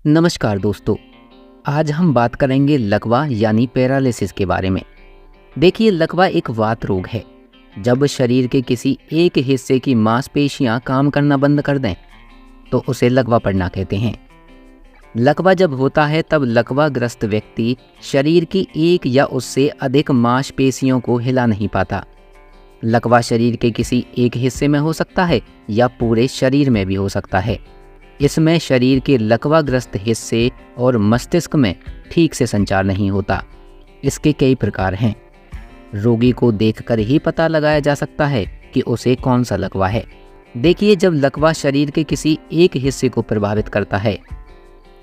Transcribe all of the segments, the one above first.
नमस्कार दोस्तों। आज हम बात करेंगे लकवा यानी पैरालिसिस के बारे में। देखिए, लकवा एक वात रोग है। जब शरीर के किसी एक हिस्से की मांसपेशियां काम करना बंद कर दें तो उसे लकवा पड़ना कहते हैं। लकवा जब होता है तब लकवाग्रस्त व्यक्ति शरीर की एक या उससे अधिक मांसपेशियों को हिला नहीं पाता। लकवा शरीर के किसी एक हिस्से में हो सकता है या पूरे शरीर में भी हो सकता है। इसमें शरीर के लकवाग्रस्त हिस्से और मस्तिष्क में ठीक से संचार नहीं होता। इसके कई प्रकार हैं। रोगी को देखकर ही पता लगाया जा सकता है कि उसे कौन सा लकवा है। देखिए, जब लकवा शरीर के किसी एक हिस्से को प्रभावित करता है,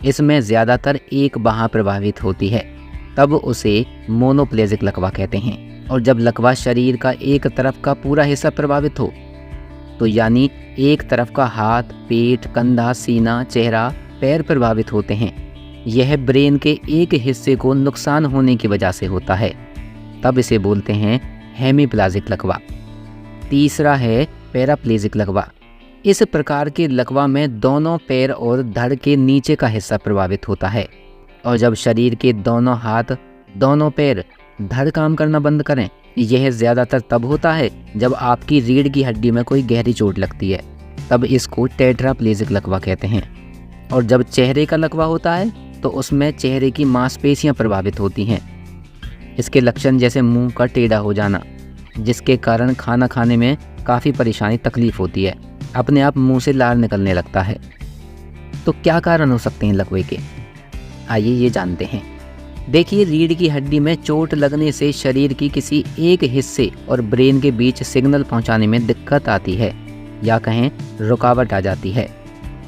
इसमें ज़्यादातर एक बाह प्रभावित होती है, तब उसे मोनोप्लेजिक लकवा कहते हैं। और जब लकवा शरीर का एक तरफ का पूरा हिस्सा प्रभावित हो, तो यानी एक तरफ का हाथ, पेट, कंधा, सीना, चेहरा, पैर प्रभावित होते हैं, यह ब्रेन के एक हिस्से को नुकसान होने की वजह से होता है, तब इसे बोलते हैं हेमीप्लाजिक लकवा। तीसरा है पैराप्लेजिक लकवा। इस प्रकार के लकवा में दोनों पैर और धड़ के नीचे का हिस्सा प्रभावित होता है। और जब शरीर के दोनों हाथ, दोनों पैर, धड़ काम करना बंद करें, यह ज़्यादातर तब होता है जब आपकी रीढ़ की हड्डी में कोई गहरी चोट लगती है, तब इसको टेट्राप्लेजिक लकवा कहते हैं। और जब चेहरे का लकवा होता है तो उसमें चेहरे की मांसपेशियां प्रभावित होती हैं। इसके लक्षण जैसे मुंह का टेढ़ा हो जाना, जिसके कारण खाना खाने में काफ़ी परेशानी, तकलीफ होती है, अपने आप मुंह से लार निकलने लगता है। तो क्या कारण हो सकते हैं लकवे के? आइए ये जानते हैं। देखिए, रीढ़ की हड्डी में चोट लगने से शरीर की किसी एक हिस्से और ब्रेन के बीच सिग्नल पहुंचाने में दिक्कत आती है, या कहें रुकावट आ जाती है,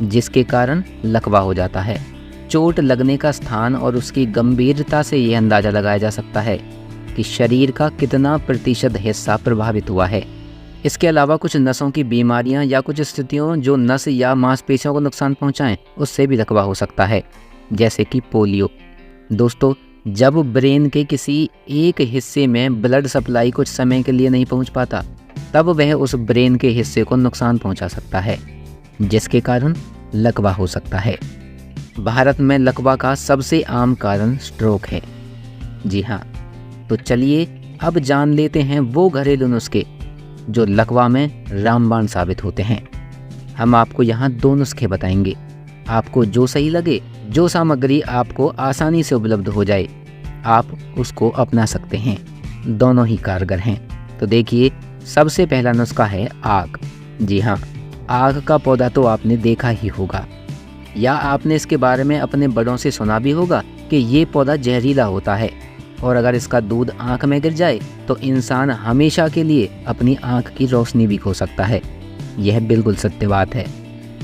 जिसके कारण लकवा हो जाता है। चोट लगने का स्थान और उसकी गंभीरता से यह अंदाज़ा लगाया जा सकता है कि शरीर का कितना प्रतिशत हिस्सा प्रभावित हुआ है। इसके अलावा कुछ नसों की बीमारियां या कुछ स्थितियों जो नस या मांसपेशियों को नुकसान पहुंचाएं, उससे भी लकवा हो सकता है, जैसे कि पोलियो। दोस्तों, जब ब्रेन के किसी एक हिस्से में ब्लड सप्लाई कुछ समय के लिए नहीं पहुंच पाता, तब वह उस ब्रेन के हिस्से को नुकसान पहुंचा सकता है, जिसके कारण लकवा हो सकता है। भारत में लकवा का सबसे आम कारण स्ट्रोक है। जी हाँ, तो चलिए अब जान लेते हैं वो घरेलू नुस्खे जो लकवा में रामबाण साबित होते हैं। हम आपको यहाँ 2 नुस्खे बताएंगे। आपको जो सही लगे, जो सामग्री आपको आसानी से उपलब्ध हो जाए, आप उसको अपना सकते हैं। दोनों ही कारगर हैं। तो देखिए, सबसे पहला नुस्खा है आग। जी हाँ, आग का पौधा तो आपने देखा ही होगा, या आपने इसके बारे में अपने बड़ों से सुना भी होगा कि ये पौधा जहरीला होता है, और अगर इसका दूध आँख में गिर जाए तो इंसान हमेशा के लिए अपनी आँख की रोशनी भी खो सकता है। यह बिल्कुल सत्य बात है,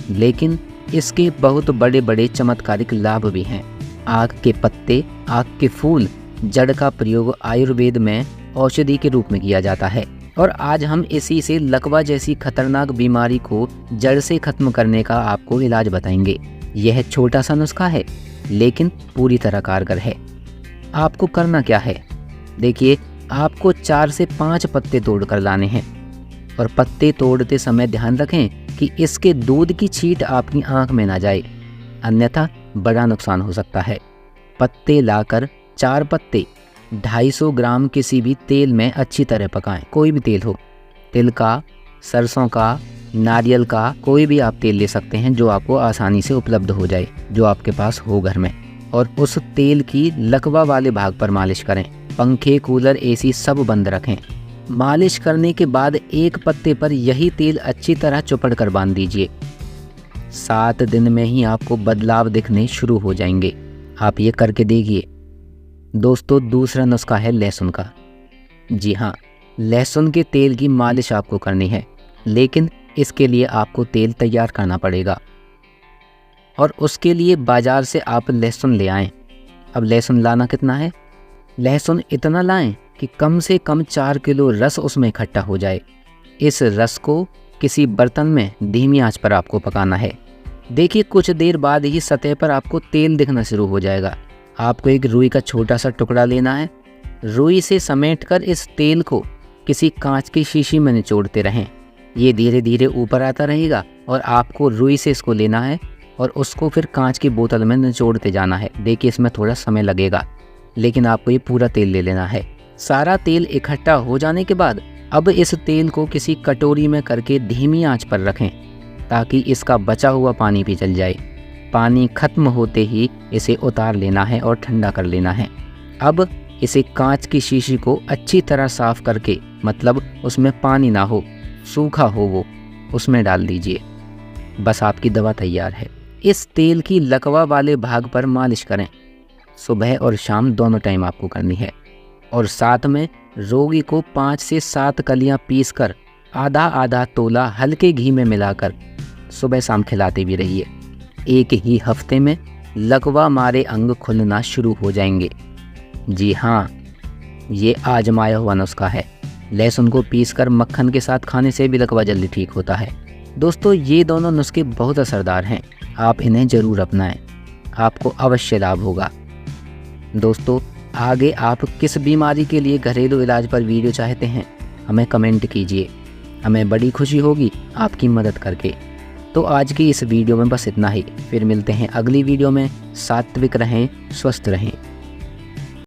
लेकिन इसके बहुत बड़े बड़े चमत्कारिक लाभ भी हैं। आग के पत्ते, आग के फूल, जड़ का प्रयोग आयुर्वेद में औषधि के रूप में किया जाता है, और आज हम इसी से लकवा जैसी खतरनाक बीमारी को जड़ से खत्म करने का आपको इलाज बताएंगे। यह छोटा सा नुस्खा है, लेकिन पूरी तरह कारगर है। आपको करना क्या है? देखिए, आपको 4 से 5 पत्ते तोड़ कर लाने हैं, और पत्ते तोड़ते समय ध्यान रखें कि इसके दूध की छींट आपकी आंख में ना जाए, अन्यथा बड़ा नुकसान हो सकता है। पत्ते लाकर 4 पत्ते 250 ग्राम किसी भी तेल में अच्छी तरह पकाएं। कोई भी तेल हो, तिल का, सरसों का, नारियल का, कोई भी आप तेल ले सकते हैं जो आपको आसानी से उपलब्ध हो जाए, जो आपके पास हो घर में। और उस तेल की लकवा वाले भाग पर मालिश करें। पंखे, कूलर, एसी सब बंद रखें। मालिश करने के बाद एक पत्ते पर यही तेल अच्छी तरह चुपड़ कर बांध दीजिए। 7 दिन में ही आपको बदलाव दिखने शुरू हो जाएंगे। आप ये करके देखिए। दोस्तों, दूसरा नुस्खा है लहसुन का। जी हाँ, लहसुन के तेल की मालिश आपको करनी है, लेकिन इसके लिए आपको तेल तैयार करना पड़ेगा, और उसके लिए बाजार से आप लहसुन ले आएं। अब लहसुन लाना कितना है? लहसुन इतना लाएं कि कम से कम 4 किलो रस उसमें इकट्ठा हो जाए। इस रस को किसी बर्तन में धीमी आंच पर आपको पकाना है। देखिए, कुछ देर बाद ही सतह पर आपको तेल दिखना शुरू हो जाएगा। आपको एक रुई का छोटा सा टुकड़ा लेना है। रुई से समेटकर इस तेल को किसी कांच की शीशी में निचोड़ते रहें। ये धीरे धीरे ऊपर आता रहेगा और आपको रुई से इसको लेना है और उसको फिर कांच की बोतल में निचोड़ते जाना है। देखिए इसमें थोड़ा समय लगेगा, लेकिन आपको ये पूरा तेल ले लेना है। सारा तेल इकट्ठा हो जाने के बाद अब इस तेल को किसी कटोरी में करके धीमी आंच पर रखें ताकि इसका बचा हुआ पानी भी जल जाए। पानी खत्म होते ही इसे उतार लेना है और ठंडा कर लेना है। अब इसे कांच की शीशी को अच्छी तरह साफ करके, मतलब उसमें पानी ना हो, सूखा हो वो, उसमें डाल दीजिए। बस आपकी दवा तैयार है। इस तेल की लकवा वाले भाग पर मालिश करें। सुबह और शाम दोनों टाइम आपको करनी है। और साथ में रोगी को 5 से 7 कलियां पीसकर आधा आधा तोला हल्के घी में मिलाकर सुबह शाम खिलाते भी रहिए। एक ही हफ्ते में लकवा मारे अंग खुलना शुरू हो जाएंगे। जी हाँ, ये आजमाया हुआ नुस्खा है। लहसुन को पीसकर मक्खन के साथ खाने से भी लकवा जल्दी ठीक होता है। दोस्तों, ये दोनों नुस्खे बहुत असरदार हैं। आप इन्हें ज़रूर अपनाएं, आपको अवश्य लाभ होगा। दोस्तों, आगे आप किस बीमारी के लिए घरेलू इलाज पर वीडियो चाहते हैं, हमें कमेंट कीजिए। हमें बड़ी खुशी होगी आपकी मदद करके। तो आज की इस वीडियो में बस इतना ही। फिर मिलते हैं अगली वीडियो में। सात्विक रहें, स्वस्थ रहें।